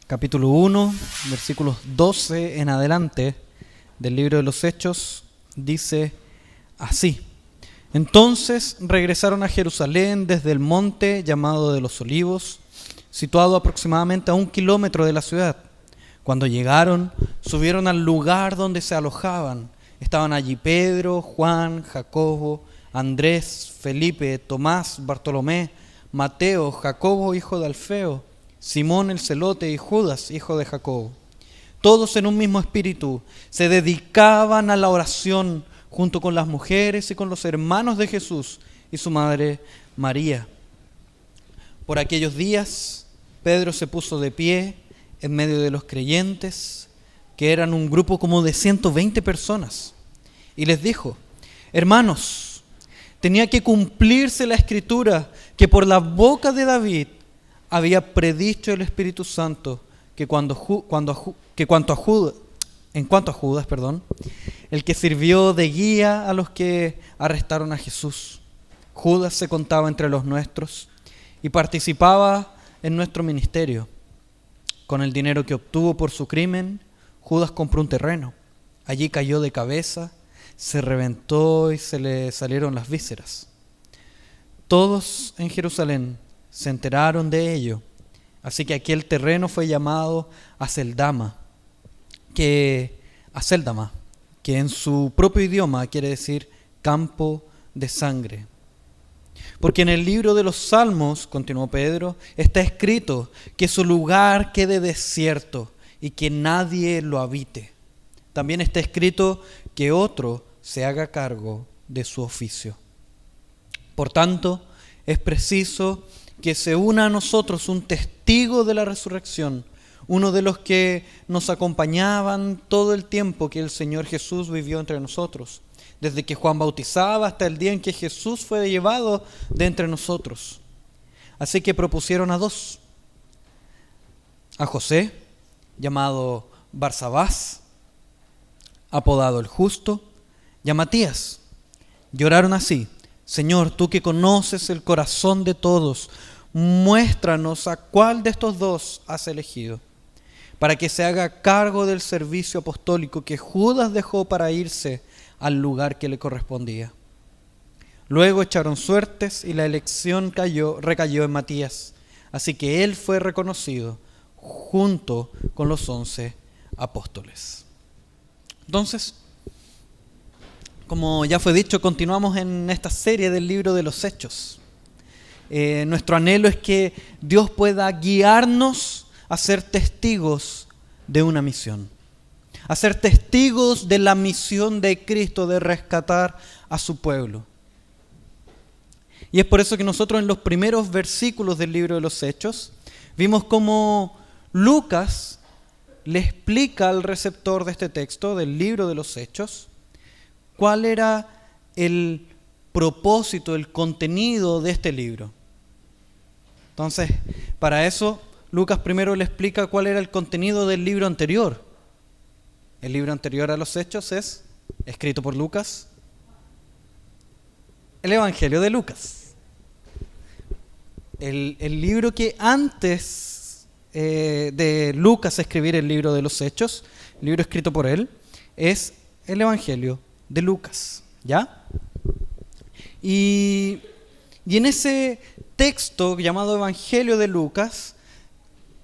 capítulo 1, versículos 12 en adelante del libro de los Hechos, dice así: Entonces regresaron a Jerusalén desde el monte llamado de los Olivos, situado aproximadamente a 1 kilómetro de la ciudad. Cuando llegaron, subieron al lugar donde se alojaban. Estaban allí Pedro, Juan, Jacobo, Andrés, Felipe, Tomás, Bartolomé, Mateo, Jacobo, hijo de Alfeo, Simón el celote y Judas, hijo de Jacobo. Todos en un mismo espíritu se dedicaban a la oración junto con las mujeres y con los hermanos de Jesús y su madre María. Por aquellos días, Pedro se puso de pie en medio de los creyentes, que eran un grupo como de 120 personas, y les dijo: Hermanos, tenía que cumplirse la escritura que por la boca de David había predicho el Espíritu Santo que en cuanto a Judas, el que sirvió de guía a los que arrestaron a Jesús. Judas se contaba entre los nuestros y participaba en nuestro ministerio. Con el dinero que obtuvo por su crimen, Judas compró un terreno. Allí cayó de cabeza, se reventó y se le salieron las vísceras. Todos en Jerusalén se enteraron de ello, así que aquel terreno fue llamado Aceldama, que en su propio idioma quiere decir campo de sangre. Porque en el libro de los Salmos, continuó Pedro, está escrito que su lugar quede desierto y que nadie lo habite. También está escrito que otro se haga cargo de su oficio. Por tanto, es preciso que se una a nosotros un testigo de la resurrección, uno de los que nos acompañaban todo el tiempo que el Señor Jesús vivió entre nosotros, desde que Juan bautizaba hasta el día en que Jesús fue llevado de entre nosotros. Así que propusieron a dos: a José, llamado Barsabás, apodado el Justo, y a Matías. Y oraron así: Señor, tú que conoces el corazón de todos, muéstranos a cuál de estos dos has elegido, para que se haga cargo del servicio apostólico que Judas dejó para irse al lugar que le correspondía. Luego echaron suertes y la elección recayó en Matías, así que él fue reconocido junto con los 11 apóstoles. Entonces, como ya fue dicho, continuamos en esta serie del libro de los Hechos. Nuestro anhelo es que Dios pueda guiarnos a ser testigos de una misión, a ser testigos de la misión de Cristo de rescatar a su pueblo. Y es por eso que nosotros en los primeros versículos del libro de los Hechos vimos cómo Lucas le explica al receptor de este texto, del libro de los Hechos, cuál era el propósito, el contenido de este libro. Entonces, para eso, Lucas primero le explica cuál era el contenido del libro anterior. El libro anterior a los Hechos es, escrito por Lucas, el Evangelio de Lucas. El libro que antes de Lucas escribir el libro de los Hechos, el libro escrito por él, es el Evangelio de Lucas, ¿ya? Y en ese texto llamado Evangelio de Lucas,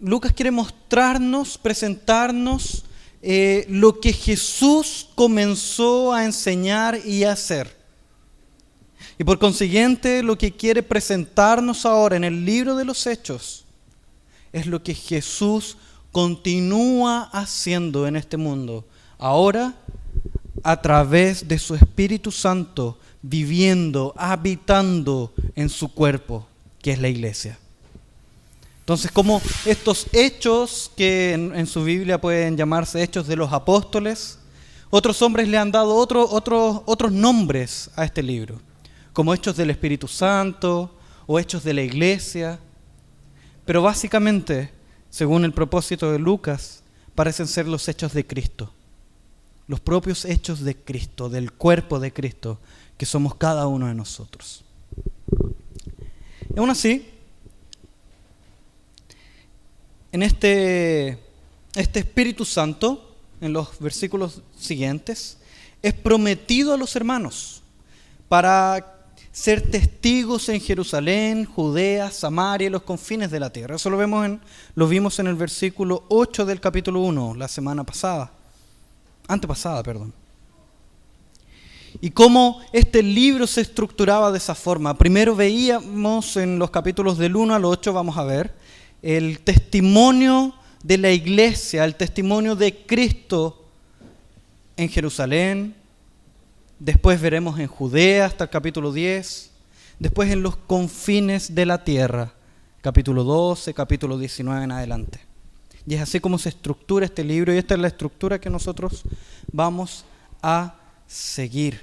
Lucas quiere mostrarnos, presentarnos lo que Jesús comenzó a enseñar y a hacer. Y por consiguiente, lo que quiere presentarnos ahora en el libro de los Hechos es lo que Jesús continúa haciendo en este mundo, ahora a través de su Espíritu Santo, viviendo, habitando en su cuerpo, que es la iglesia. Entonces, como estos hechos, que en su Biblia pueden llamarse hechos de los apóstoles, otros hombres le han dado otros nombres a este libro, como hechos del Espíritu Santo o hechos de la iglesia. Pero básicamente, según el propósito de Lucas, parecen ser los hechos de Cristo, los propios hechos de Cristo, del cuerpo de Cristo, que somos cada uno de nosotros. Y aún así, en este Espíritu Santo, en los versículos siguientes, es prometido a los hermanos para ser testigos en Jerusalén, Judea, Samaria y los confines de la tierra. Eso lo vimos en el versículo 8 del capítulo 1, la semana pasada. Antepasada, perdón. Y cómo este libro se estructuraba de esa forma. Primero veíamos en los capítulos del 1 al 8, vamos a ver, el testimonio de la iglesia, el testimonio de Cristo en Jerusalén. Después veremos en Judea hasta el capítulo 10. Después en los confines de la tierra, capítulo 12, capítulo 19 en adelante. Y es así como se estructura este libro, y esta es la estructura que nosotros vamos a seguir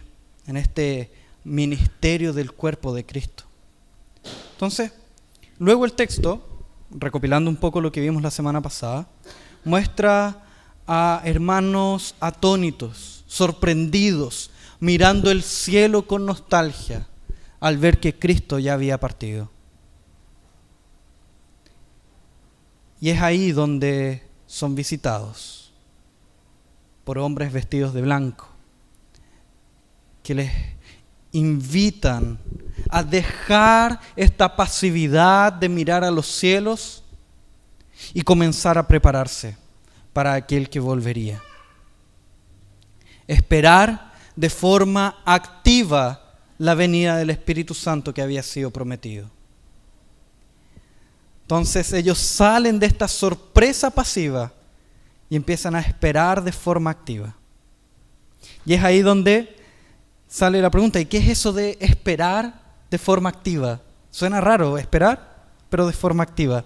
en este ministerio del cuerpo de Cristo. Entonces, luego el texto, recopilando un poco lo que vimos la semana pasada, muestra a hermanos atónitos, sorprendidos, mirando el cielo con nostalgia al ver que Cristo ya había partido. Y es ahí donde son visitados por hombres vestidos de blanco, que les invitan a dejar esta pasividad de mirar a los cielos y comenzar a prepararse para aquel que volvería. Esperar de forma activa la venida del Espíritu Santo que había sido prometido. Entonces ellos salen de esta sorpresa pasiva y empiezan a esperar de forma activa. Y es ahí donde sale la pregunta, ¿y qué es eso de esperar de forma activa? Suena raro, esperar, pero de forma activa,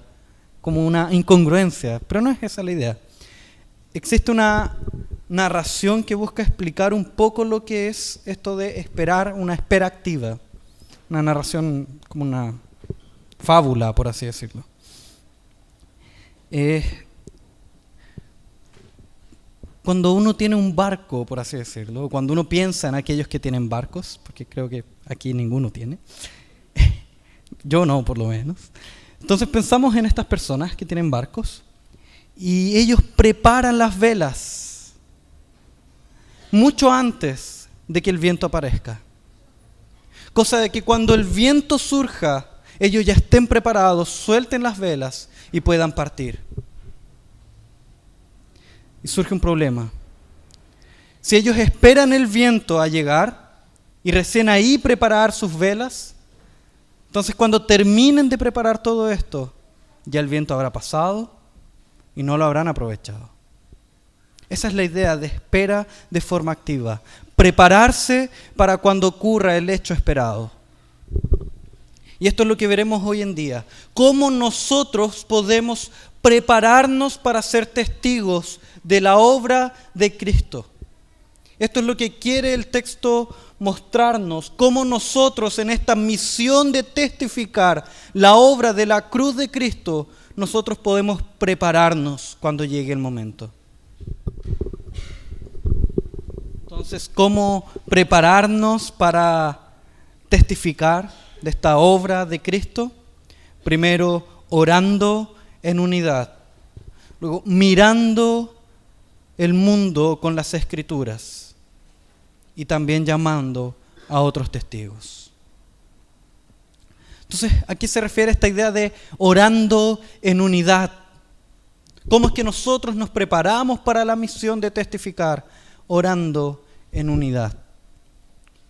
como una incongruencia, pero no es esa la idea. Existe una narración que busca explicar un poco lo que es esto de esperar, una espera activa. Una narración como una fábula, por así decirlo. Cuando uno tiene un barco, por así decirlo, cuando uno piensa en aquellos que tienen barcos, porque creo que aquí ninguno tiene, yo no por lo menos, entonces pensamos en estas personas que tienen barcos y ellos preparan las velas mucho antes de que el viento aparezca. Cosa de que cuando el viento surja, ellos ya estén preparados, suelten las velas y puedan partir. Y surge un problema. Si ellos esperan el viento a llegar y recién ahí preparar sus velas, entonces cuando terminen de preparar todo esto, ya el viento habrá pasado y no lo habrán aprovechado. Esa es la idea de espera de forma activa. Prepararse para cuando ocurra el hecho esperado. Y esto es lo que veremos hoy en día. Cómo nosotros podemos prepararnos para ser testigos de la obra de Cristo. Esto es lo que quiere el texto mostrarnos. Cómo nosotros en esta misión de testificar la obra de la cruz de Cristo, nosotros podemos prepararnos cuando llegue el momento. Entonces, ¿cómo prepararnos para testificar de esta obra de Cristo? Primero, orando en unidad. Luego, mirando el mundo con las Escrituras. Y también llamando a otros testigos. Entonces, ¿a qué se refiere esta idea de orando en unidad? ¿Cómo es que nosotros nos preparamos para la misión de testificar? Orando en unidad.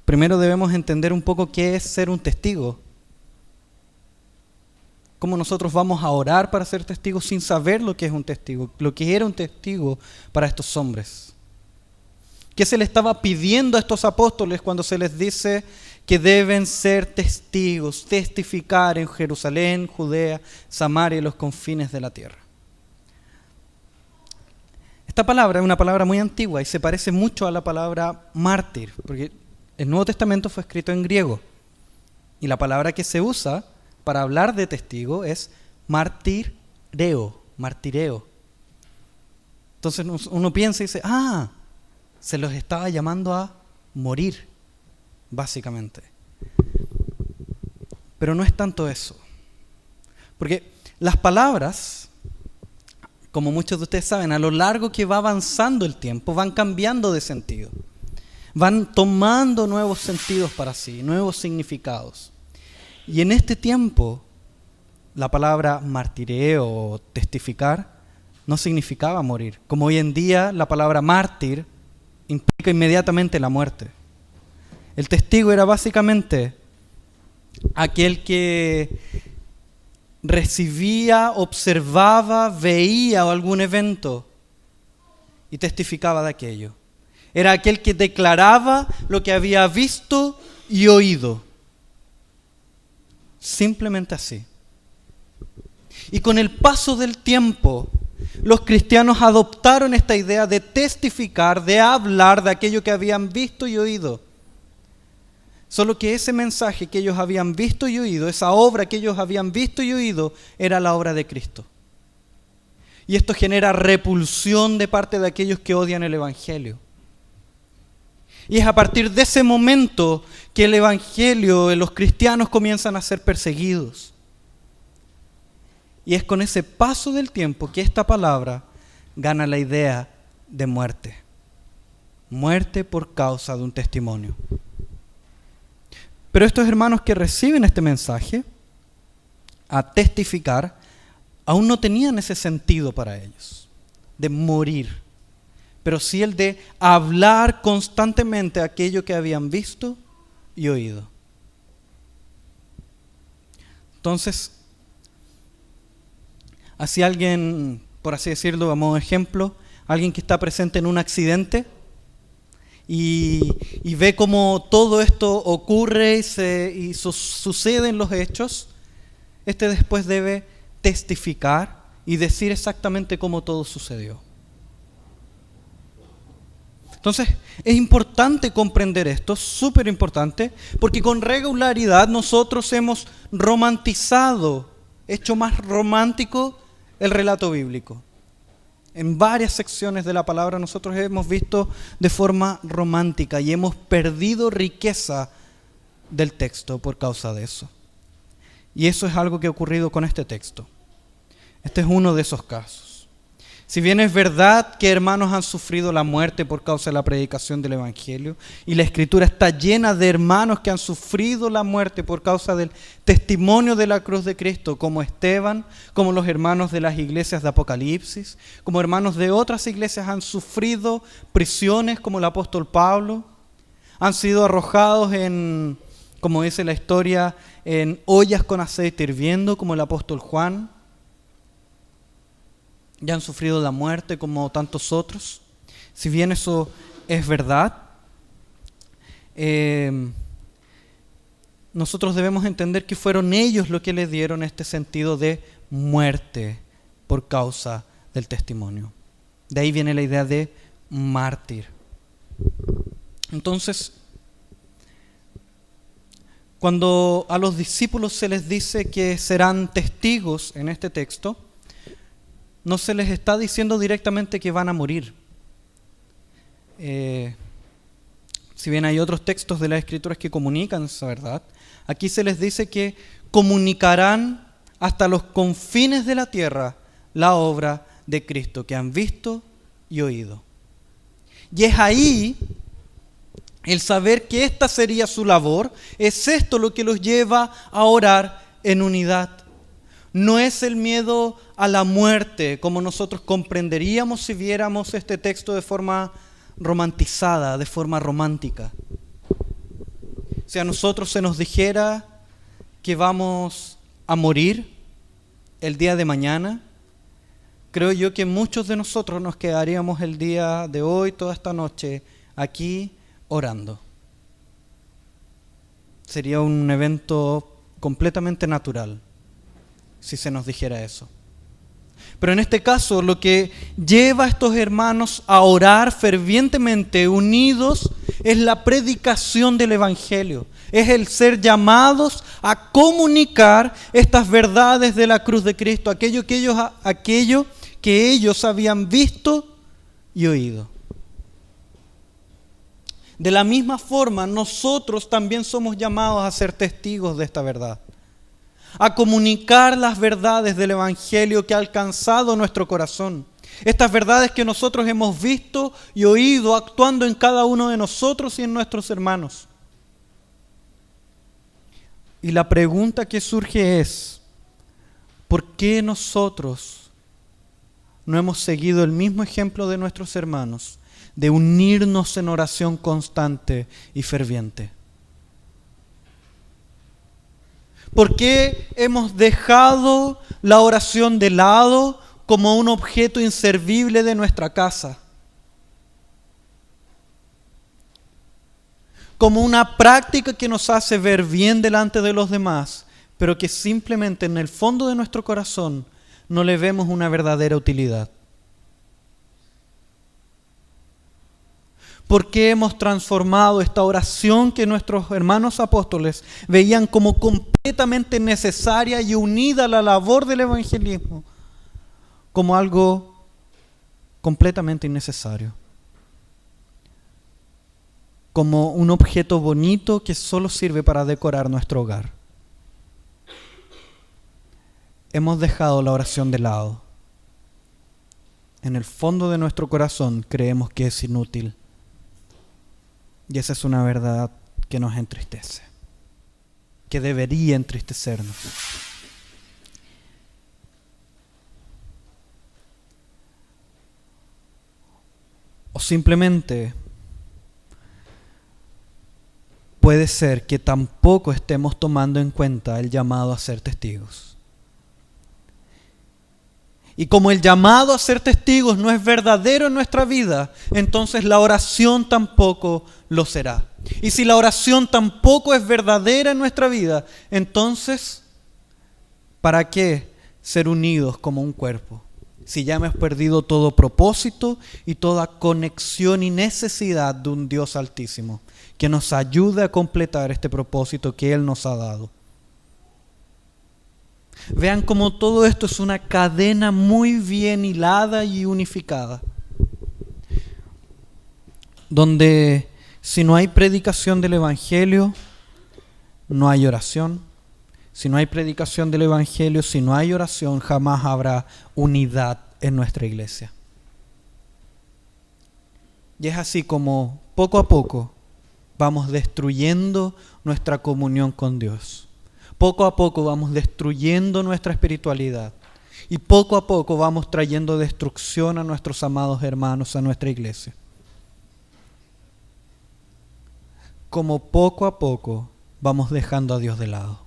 Primero debemos entender un poco qué es ser un testigo. Cómo nosotros vamos a orar para ser testigos sin saber lo que es un testigo, lo que era un testigo para estos hombres. ¿Qué se le estaba pidiendo a estos apóstoles cuando se les dice que deben ser testigos, testificar en Jerusalén, Judea, Samaria y los confines de la tierra? Esta palabra es una palabra muy antigua y se parece mucho a la palabra mártir, porque el Nuevo Testamento fue escrito en griego y la palabra que se usa para hablar de testigo es martireo. Entonces uno piensa y dice, se los estaba llamando a morir, básicamente. Pero no es tanto eso, porque las palabras como muchos de ustedes saben, a lo largo que va avanzando el tiempo, van cambiando de sentido. Van tomando nuevos sentidos para sí, nuevos significados. Y en este tiempo, la palabra martireo o testificar no significaba morir. Como hoy en día, la palabra mártir implica inmediatamente la muerte. El testigo era básicamente aquel que recibía, observaba, veía algún evento y testificaba de aquello. Era aquel que declaraba lo que había visto y oído. Simplemente así. Y con el paso del tiempo, los cristianos adoptaron esta idea de testificar, de hablar de aquello que habían visto y oído. Solo que ese mensaje que ellos habían visto y oído, esa obra que ellos habían visto y oído, era la obra de Cristo. Y esto genera repulsión de parte de aquellos que odian el Evangelio. Y es a partir de ese momento que el Evangelio, los cristianos comienzan a ser perseguidos. Y es con ese paso del tiempo que esta palabra gana la idea de muerte. Muerte por causa de un testimonio. Pero estos hermanos que reciben este mensaje, a testificar, aún no tenían ese sentido para ellos, de morir, pero sí el de hablar constantemente aquello que habían visto y oído. Entonces, así alguien, por así decirlo, a modo de ejemplo, alguien que está presente en un accidente y ve cómo todo esto ocurre y suceden los hechos, este después debe testificar y decir exactamente cómo todo sucedió. Entonces, es importante comprender esto, súper importante, porque con regularidad nosotros hemos romantizado, hecho más romántico el relato bíblico. En varias secciones de la palabra nosotros hemos visto de forma romántica y hemos perdido riqueza del texto por causa de eso. Y eso es algo que ha ocurrido con este texto. Este es uno de esos casos. Si bien es verdad que hermanos han sufrido la muerte por causa de la predicación del Evangelio, y la Escritura está llena de hermanos que han sufrido la muerte por causa del testimonio de la cruz de Cristo, como Esteban, como los hermanos de las iglesias de Apocalipsis, como hermanos de otras iglesias han sufrido prisiones, como el apóstol Pablo, han sido arrojados en, como dice la historia, en ollas con aceite hirviendo, como el apóstol Juan, ya han sufrido la muerte como tantos otros. Si bien eso es verdad, nosotros debemos entender que fueron ellos los que le dieron este sentido de muerte por causa del testimonio. De ahí viene la idea de mártir. Entonces, cuando a los discípulos se les dice que serán testigos en este texto, no se les está diciendo directamente que van a morir. Si bien hay otros textos de las Escrituras que comunican esa verdad, aquí se les dice que comunicarán hasta los confines de la tierra la obra de Cristo que han visto y oído. Y es ahí el saber que esta sería su labor, es esto lo que los lleva a orar en unidad. No es el miedo a la muerte, como nosotros comprenderíamos si viéramos este texto de forma romantizada, de forma romántica. Si a nosotros se nos dijera que vamos a morir el día de mañana, creo yo que muchos de nosotros nos quedaríamos el día de hoy, toda esta noche, aquí orando. Sería un evento completamente natural si se nos dijera eso. Pero en este caso, lo que lleva a estos hermanos a orar fervientemente, unidos, es la predicación del Evangelio. Es el ser llamados a comunicar estas verdades de la cruz de Cristo, aquello que ellos habían visto y oído. De la misma forma, nosotros también somos llamados a ser testigos de esta verdad. a comunicar las verdades del Evangelio que ha alcanzado nuestro corazón. Estas verdades que nosotros hemos visto y oído actuando en cada uno de nosotros y en nuestros hermanos. Y la pregunta que surge es, ¿por qué nosotros no hemos seguido el mismo ejemplo de nuestros hermanos de unirnos en oración constante y ferviente? ¿Por qué hemos dejado la oración de lado como un objeto inservible de nuestra casa? Como una práctica que nos hace ver bien delante de los demás, pero que simplemente en el fondo de nuestro corazón no le vemos una verdadera utilidad. ¿Por qué hemos transformado esta oración que nuestros hermanos apóstoles veían como completamente necesaria y unida a la labor del evangelismo como algo completamente innecesario? Como un objeto bonito que solo sirve para decorar nuestro hogar. Hemos dejado la oración de lado. En el fondo de nuestro corazón creemos que es inútil. Y esa es una verdad que nos entristece, que debería entristecernos. O simplemente puede ser que tampoco estemos tomando en cuenta el llamado a ser testigos. Y como el llamado a ser testigos no es verdadero en nuestra vida, entonces la oración tampoco lo será. Y si la oración tampoco es verdadera en nuestra vida, entonces, ¿para qué ser unidos como un cuerpo? Si ya hemos perdido todo propósito y toda conexión y necesidad de un Dios altísimo, que nos ayude a completar este propósito que Él nos ha dado. Vean cómo todo esto es una cadena muy bien hilada y unificada, donde si no hay predicación del Evangelio, no hay oración. Si no hay predicación del Evangelio, si no hay oración, jamás habrá unidad en nuestra iglesia. Y es así como poco a poco vamos destruyendo nuestra comunión con Dios. Poco a poco vamos destruyendo nuestra espiritualidad. Y poco a poco vamos trayendo destrucción a nuestros amados hermanos, a nuestra iglesia. Como poco a poco vamos dejando a Dios de lado.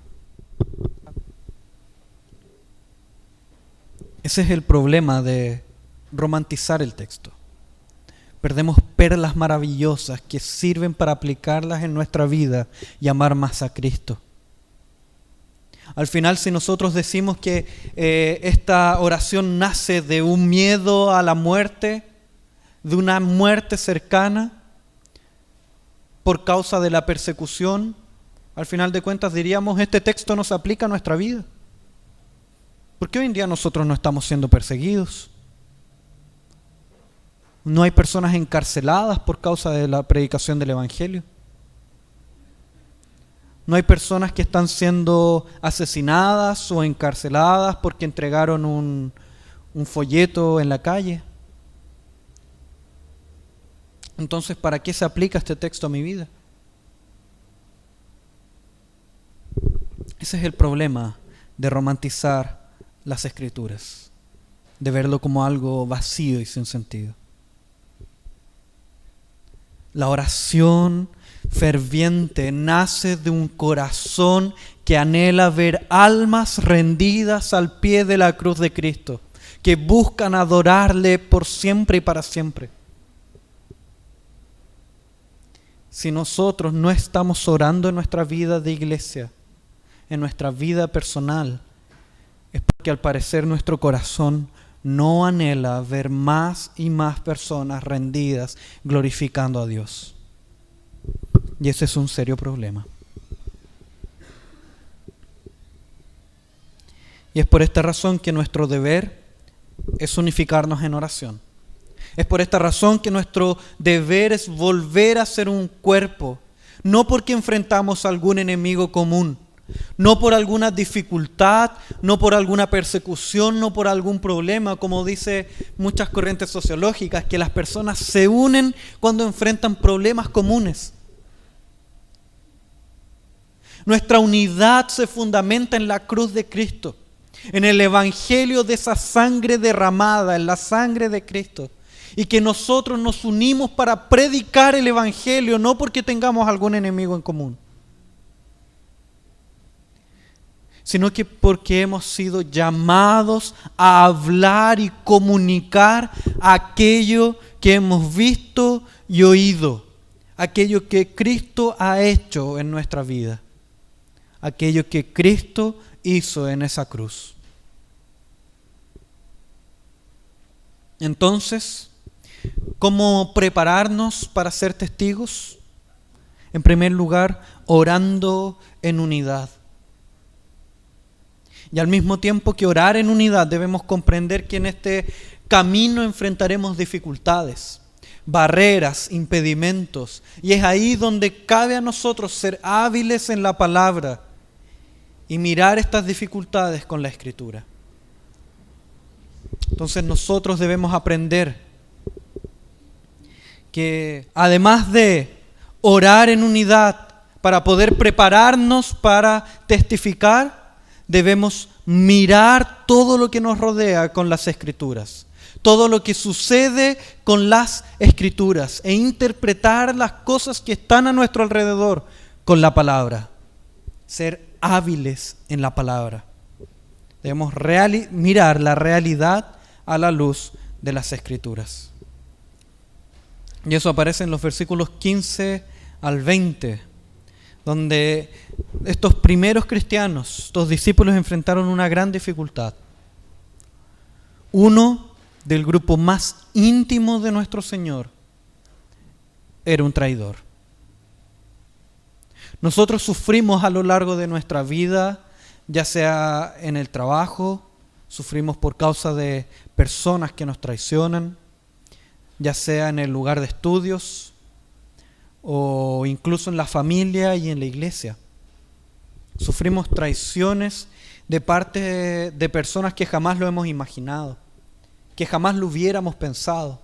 Ese es el problema de romantizar el texto. Perdemos perlas maravillosas que sirven para aplicarlas en nuestra vida y amar más a Cristo. Al final, si nosotros decimos que esta oración nace de un miedo a la muerte, de una muerte cercana, por causa de la persecución, al final de cuentas diríamos, este texto no se aplica a nuestra vida. ¿Por qué hoy en día nosotros no estamos siendo perseguidos? No hay personas encarceladas por causa de la predicación del Evangelio. No hay personas que están siendo asesinadas o encarceladas porque entregaron un folleto en la calle. Entonces, ¿para qué se aplica este texto a mi vida? Ese es el problema de romantizar las Escrituras, de verlo como algo vacío y sin sentido. La oración ferviente nace de un corazón que anhela ver almas rendidas al pie de la cruz de Cristo, que buscan adorarle por siempre y para siempre. Si nosotros no estamos orando en nuestra vida de iglesia, en nuestra vida personal, es porque al parecer nuestro corazón no anhela ver más y más personas rendidas glorificando a Dios. Y ese es un serio problema. Y es por esta razón que nuestro deber es unificarnos en oración. Es por esta razón que nuestro deber es volver a ser un cuerpo, no porque enfrentamos a algún enemigo común, No por alguna dificultad, no por alguna persecución, no por algún problema, como dice muchas corrientes sociológicas, que las personas se unen cuando enfrentan problemas comunes. Nuestra unidad se fundamenta en la cruz de Cristo, en el evangelio de esa sangre derramada, en la sangre de Cristo. Y que nosotros nos unimos para predicar el evangelio, no porque tengamos algún enemigo en común, sino que porque hemos sido llamados a hablar y comunicar aquello que hemos visto y oído, aquello que Cristo ha hecho en nuestra vida, aquello que Cristo hizo en esa cruz. Entonces, ¿cómo prepararnos para ser testigos? En primer lugar, orando en unidad. Y al mismo tiempo que orar en unidad, debemos comprender que en este camino enfrentaremos dificultades, barreras, impedimentos. Y es ahí donde cabe a nosotros ser hábiles en la palabra y mirar estas dificultades con la Escritura. Entonces nosotros debemos aprender que además de orar en unidad para poder prepararnos para testificar, debemos mirar todo lo que nos rodea con las Escrituras, todo lo que sucede con las Escrituras e interpretar las cosas que están a nuestro alrededor con la palabra. Ser hábiles en la palabra. Debemos mirar la realidad a la luz de las Escrituras. Y eso aparece en los versículos 15 al 20, donde estos primeros cristianos, estos discípulos, enfrentaron una gran dificultad. Uno del grupo más íntimo de nuestro Señor era un traidor. Nosotros sufrimos a lo largo de nuestra vida, ya sea en el trabajo, sufrimos por causa de personas que nos traicionan, ya sea en el lugar de estudios o incluso en la familia y en la iglesia. Sufrimos traiciones de parte de personas que jamás lo hemos imaginado, que jamás lo hubiéramos pensado.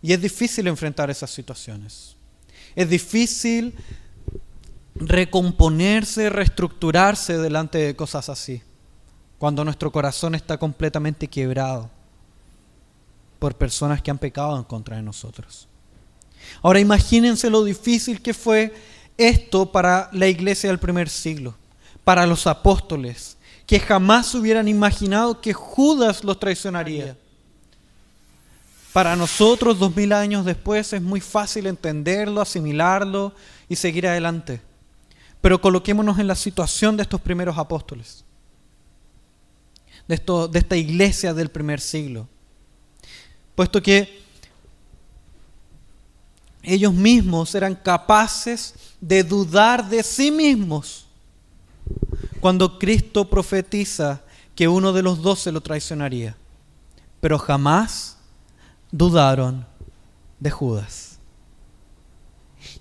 Y es difícil enfrentar esas situaciones. Es difícil recomponerse, reestructurarse delante de cosas así, cuando nuestro corazón está completamente quebrado por personas que han pecado en contra de nosotros. Ahora imagínense lo difícil que fue esto para la iglesia del primer siglo, para los apóstoles, que jamás hubieran imaginado que Judas los traicionaría. Para nosotros, 2000 años después, es muy fácil entenderlo, asimilarlo y seguir adelante. Pero coloquémonos en la situación de estos primeros apóstoles, de esta iglesia del primer siglo, puesto que ellos mismos eran capaces de dudar de sí mismos cuando Cristo profetiza que uno de los 12 lo traicionaría, pero jamás dudaron de Judas.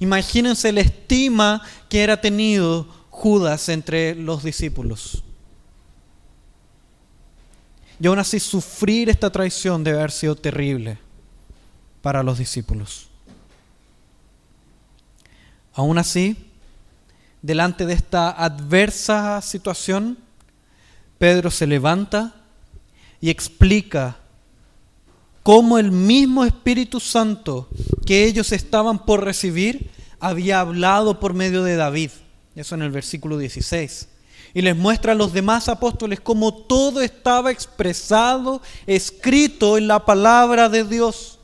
Imagínense la estima que era tenido Judas entre los discípulos. Y aún así sufrir esta traición debe haber sido terrible para los discípulos. Aún así, delante de esta adversa situación, Pedro se levanta y explica cómo el mismo Espíritu Santo que ellos estaban por recibir había hablado por medio de David. Eso en el versículo 16. Y les muestra a los demás apóstoles cómo todo estaba expresado, escrito en la palabra de Dios.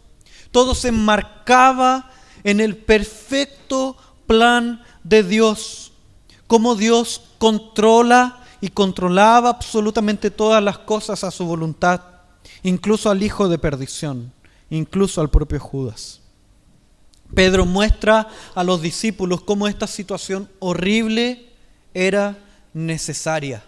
Todo se enmarcaba en el perfecto plan de Dios. Cómo Dios controla y controlaba absolutamente todas las cosas a su voluntad, incluso al hijo de perdición, incluso al propio Judas. Pedro muestra a los discípulos cómo esta situación horrible era necesaria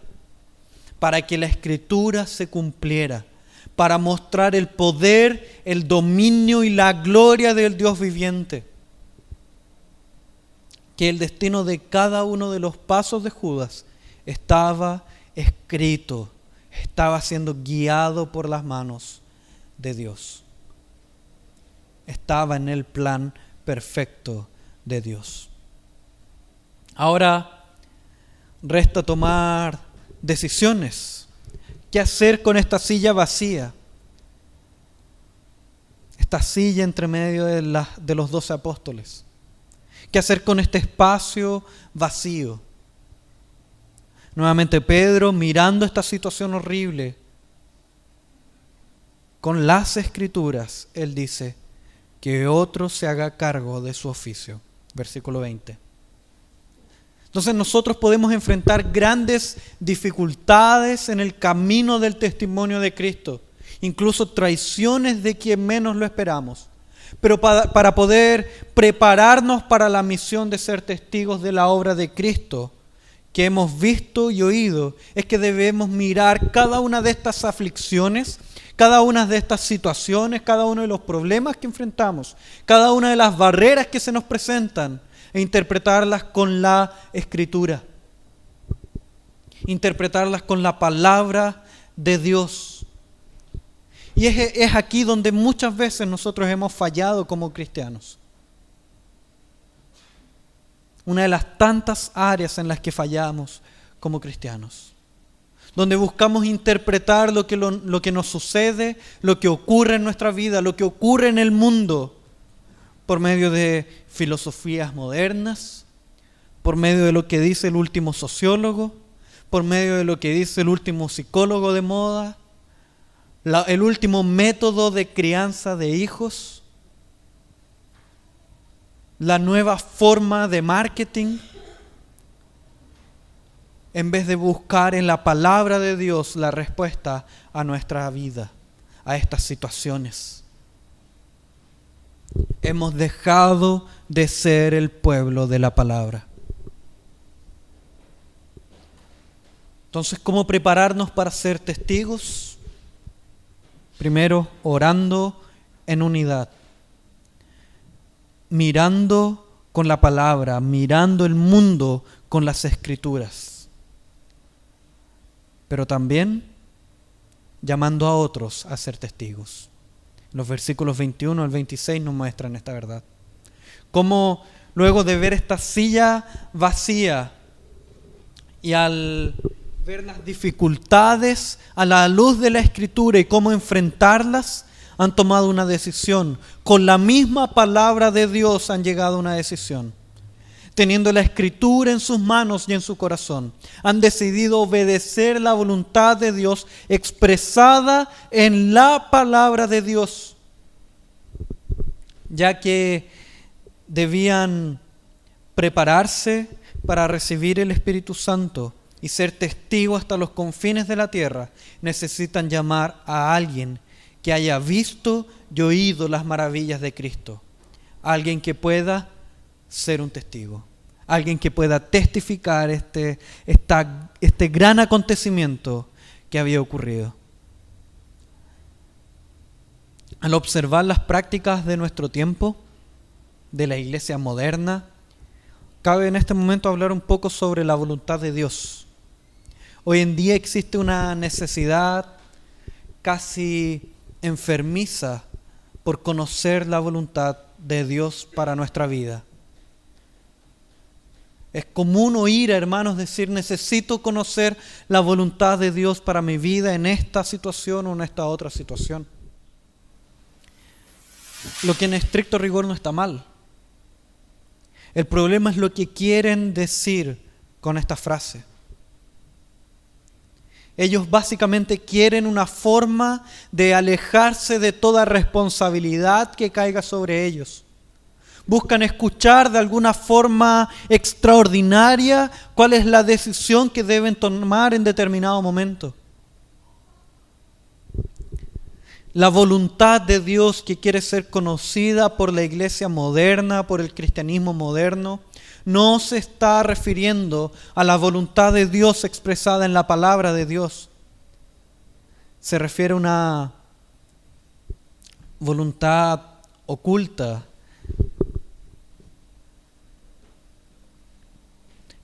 para que la Escritura se cumpliera, para mostrar el poder, el dominio y la gloria del Dios viviente. que el destino de cada uno de los pasos de Judas estaba escrito, estaba siendo guiado por las manos de Dios. Estaba en el plan perfecto de Dios. Ahora resta tomar decisiones. ¿Qué hacer con esta silla vacía? Esta silla entre medio de los 12 apóstoles. ¿Qué hacer con este espacio vacío? Nuevamente Pedro, mirando esta situación horrible, con las Escrituras, él dice, que otro se haga cargo de su oficio. Versículo 20. Entonces nosotros podemos enfrentar grandes dificultades en el camino del testimonio de Cristo, incluso traiciones de quien menos lo esperamos. Pero para poder prepararnos para la misión de ser testigos de la obra de Cristo que hemos visto y oído, es que debemos mirar cada una de estas aflicciones, cada una de estas situaciones, cada uno de los problemas que enfrentamos, cada una de las barreras que se nos presentan, e interpretarlas con la Escritura, interpretarlas con la palabra de Dios. Y es aquí donde muchas veces nosotros hemos fallado como cristianos. Una de las tantas áreas en las que fallamos como cristianos, donde buscamos interpretar lo que nos sucede, lo que ocurre en nuestra vida, lo que ocurre en el mundo, por medio de filosofías modernas, por medio de lo que dice el último sociólogo, por medio de lo que dice el último psicólogo de moda, el último método de crianza de hijos, la nueva forma de marketing, en vez de buscar en la palabra de Dios la respuesta a nuestra vida, a estas situaciones. Hemos dejado de ser el pueblo de la palabra. Entonces, ¿cómo prepararnos para ser testigos? Primero, orando en unidad, mirando con la palabra, mirando el mundo con las Escrituras, pero también llamando a otros a ser testigos. Los versículos 21 al 26 nos muestran esta verdad. Cómo luego de ver esta silla vacía y al ver las dificultades a la luz de la Escritura y cómo enfrentarlas, han tomado una decisión. Con la misma palabra de Dios han llegado a una decisión. Teniendo la Escritura en sus manos y en su corazón, han decidido obedecer la voluntad de Dios expresada en la palabra de Dios, ya que debían prepararse para recibir el Espíritu Santo y ser testigos hasta los confines de la tierra. Necesitan llamar a alguien que haya visto y oído las maravillas de Cristo, alguien que pueda ser un testigo, alguien que pueda testificar este gran acontecimiento que había ocurrido. Al observar las prácticas de nuestro tiempo, de la iglesia moderna, cabe en este momento hablar un poco sobre la voluntad de Dios. Hoy en día existe una necesidad casi enfermiza por conocer la voluntad de Dios para nuestra vida. Es común oír a hermanos decir: necesito conocer la voluntad de Dios para mi vida en esta situación o en esta otra situación. Lo que en estricto rigor no está mal. El problema es lo que quieren decir con esta frase. Ellos básicamente quieren una forma de alejarse de toda responsabilidad que caiga sobre ellos. Buscan escuchar de alguna forma extraordinaria cuál es la decisión que deben tomar en determinado momento. La voluntad de Dios que quiere ser conocida por la iglesia moderna, por el cristianismo moderno, no se está refiriendo a la voluntad de Dios expresada en la palabra de Dios. Se refiere a una voluntad oculta,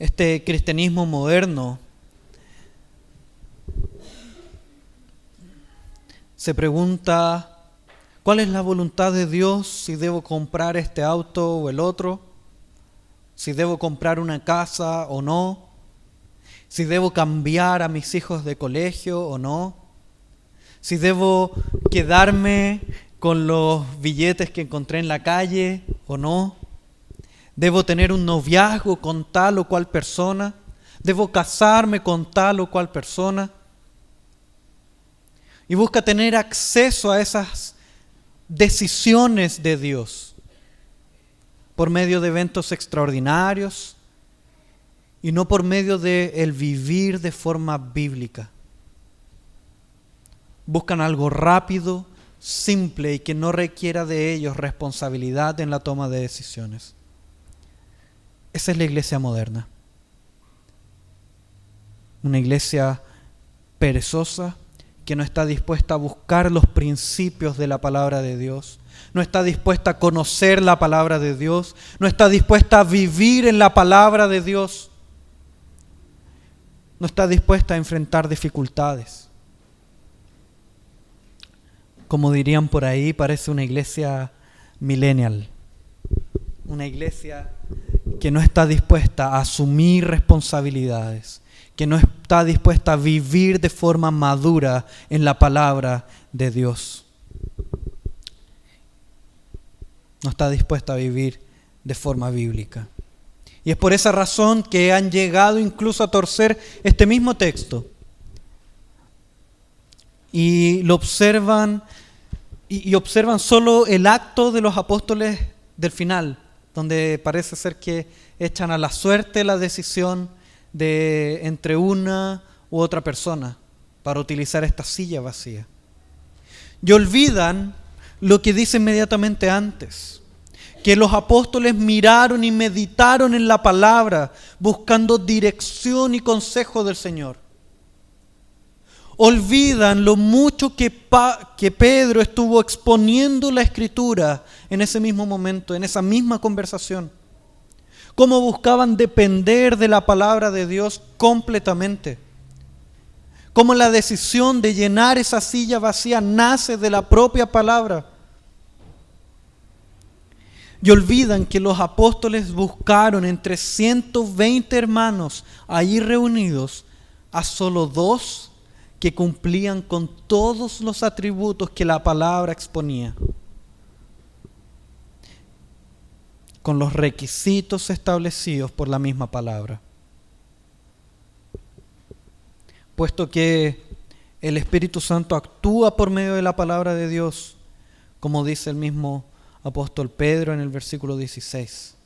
este cristianismo moderno se pregunta: ¿cuál es la voluntad de Dios si debo comprar este auto o el otro? ¿Si debo comprar una casa o no? ¿Si debo cambiar a mis hijos de colegio o no? ¿Si debo quedarme con los billetes que encontré en la calle o no? ¿Debo tener un noviazgo con tal o cual persona? ¿Debo casarme con tal o cual persona? Y busca tener acceso a esas decisiones de Dios por medio de eventos extraordinarios y no por medio de el vivir de forma bíblica. Buscan algo rápido, simple y que no requiera de ellos responsabilidad en la toma de decisiones. Esa es la iglesia moderna. Una iglesia perezosa que no está dispuesta a buscar los principios de la palabra de Dios, no está dispuesta a conocer la palabra de Dios, no está dispuesta a vivir en la palabra de Dios, no está dispuesta a enfrentar dificultades. Como dirían por ahí, parece una iglesia millennial, una iglesia que no está dispuesta a asumir responsabilidades, que no está dispuesta a vivir de forma madura en la palabra de Dios. No está dispuesta a vivir de forma bíblica. Y es por esa razón que han llegado incluso a torcer este mismo texto. Y lo observan, y observan solo el acto de los apóstoles del final, donde parece ser que echan a la suerte la decisión de entre una u otra persona para utilizar esta silla vacía. Y olvidan lo que dice inmediatamente antes, que los apóstoles miraron y meditaron en la palabra, buscando dirección y consejo del Señor. Olvidan lo mucho que Pedro estuvo exponiendo la Escritura en ese mismo momento, en esa misma conversación. Cómo buscaban depender de la palabra de Dios completamente. Cómo la decisión de llenar esa silla vacía nace de la propia palabra. Y olvidan que los apóstoles buscaron entre 120 hermanos allí reunidos a solo 2 que cumplían con todos los atributos que la palabra exponía, con los requisitos establecidos por la misma palabra. Puesto que el Espíritu Santo actúa por medio de la palabra de Dios, como dice el mismo apóstol Pedro en el versículo 16.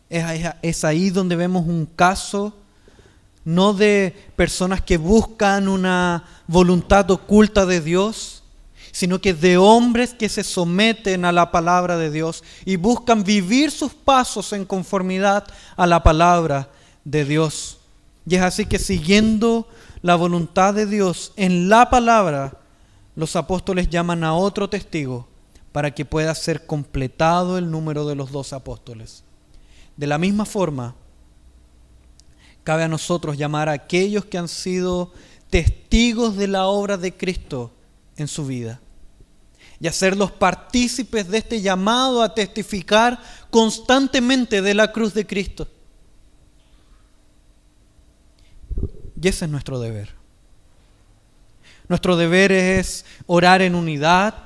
Es ahí donde vemos un caso no de personas que buscan una voluntad oculta de Dios, sino que de hombres que se someten a la palabra de Dios y buscan vivir sus pasos en conformidad a la palabra de Dios. Y es así que siguiendo la voluntad de Dios en la palabra, los apóstoles llaman a otro testigo para que pueda ser completado el número de los 12 apóstoles. De la misma forma, cabe a nosotros llamar a aquellos que han sido testigos de la obra de Cristo en su vida y hacerlos partícipes de este llamado a testificar constantemente de la cruz de Cristo. Y ese es nuestro deber. Nuestro deber es orar en unidad,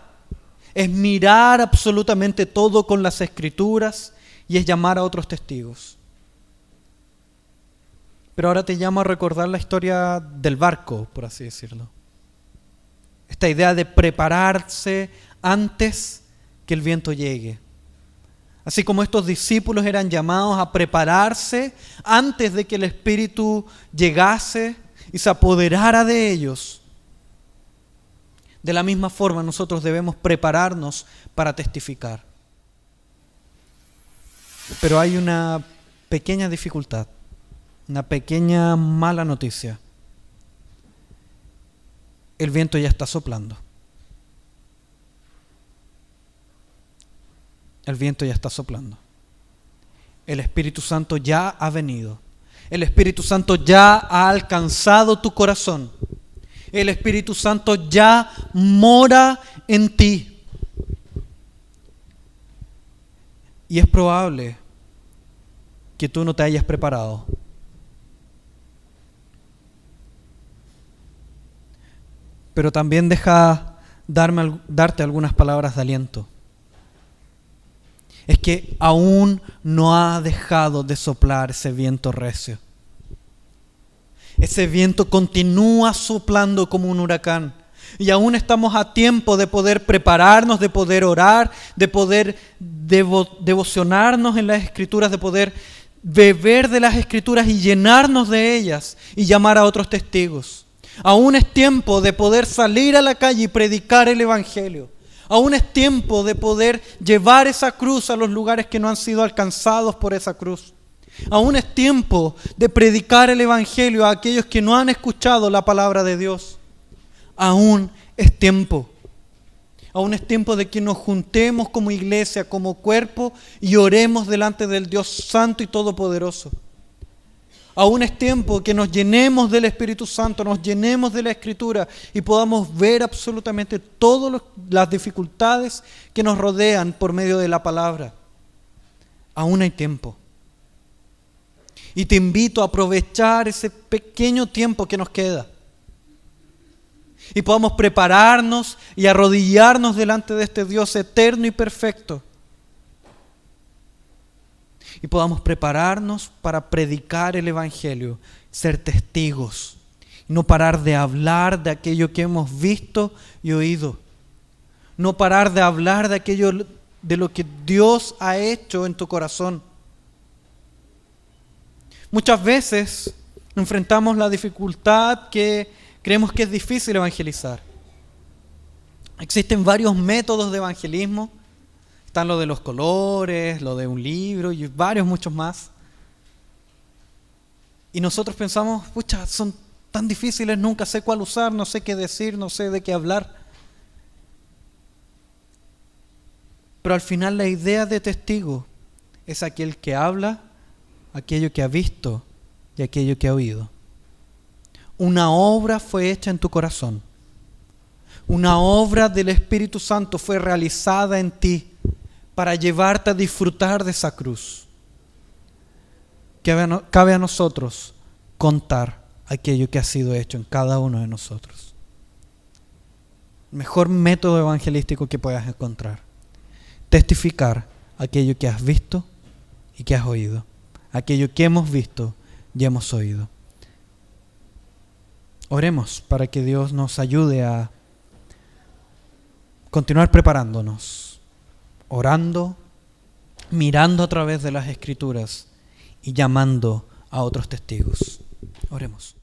es mirar absolutamente todo con las Escrituras y es llamar a otros testigos. Pero ahora te llamo a recordar la historia del barco, por así decirlo. Esta idea de prepararse antes que el viento llegue. Así como estos discípulos eran llamados a prepararse antes de que el Espíritu llegase y se apoderara de ellos. De la misma forma nosotros debemos prepararnos para testificar. Pero hay una pequeña dificultad. Una pequeña mala noticia. El viento ya está soplando. El viento ya está soplando. El Espíritu Santo ya ha venido. El Espíritu Santo ya ha alcanzado tu corazón. El Espíritu Santo ya mora en ti. Y es probable que tú no te hayas preparado. Pero también deja darte algunas palabras de aliento. Es que aún no ha dejado de soplar ese viento recio. Ese viento continúa soplando como un huracán. Y aún estamos a tiempo de poder prepararnos, de poder orar, de poder devocionarnos en las Escrituras, de poder beber de las Escrituras y llenarnos de ellas y llamar a otros testigos. Aún es tiempo de poder salir a la calle y predicar el Evangelio. Aún es tiempo de poder llevar esa cruz a los lugares que no han sido alcanzados por esa cruz. Aún es tiempo de predicar el Evangelio a aquellos que no han escuchado la palabra de Dios. Aún es tiempo. Aún es tiempo de que nos juntemos como iglesia, como cuerpo y oremos delante del Dios Santo y Todopoderoso. Aún es tiempo que nos llenemos del Espíritu Santo, nos llenemos de la Escritura y podamos ver absolutamente todas las dificultades que nos rodean por medio de la palabra. Aún hay tiempo. Y te invito a aprovechar ese pequeño tiempo que nos queda. Y podamos prepararnos y arrodillarnos delante de este Dios eterno y perfecto. Y podamos prepararnos para predicar el Evangelio, ser testigos, no parar de hablar de aquello que hemos visto y oído, no parar de hablar de aquello de lo que Dios ha hecho en tu corazón. Muchas veces enfrentamos la dificultad que creemos que es difícil evangelizar. Existen varios métodos de evangelismo. Están lo de los colores, lo de un libro y varios muchos más. Y nosotros pensamos, pucha, son tan difíciles, nunca sé cuál usar, no sé qué decir, no sé de qué hablar. Pero al final la idea de testigo es aquel que habla aquello que ha visto y aquello que ha oído. Una obra fue hecha en tu corazón. Una obra del Espíritu Santo fue realizada en ti para llevarte a disfrutar de esa cruz. Cabe a nosotros contar aquello que ha sido hecho en cada uno de nosotros. El mejor método evangelístico que puedas encontrar. Testificar aquello que has visto y que has oído. Aquello que hemos visto y hemos oído. Oremos para que Dios nos ayude a continuar preparándonos, orando, mirando a través de las Escrituras y llamando a otros testigos. Oremos.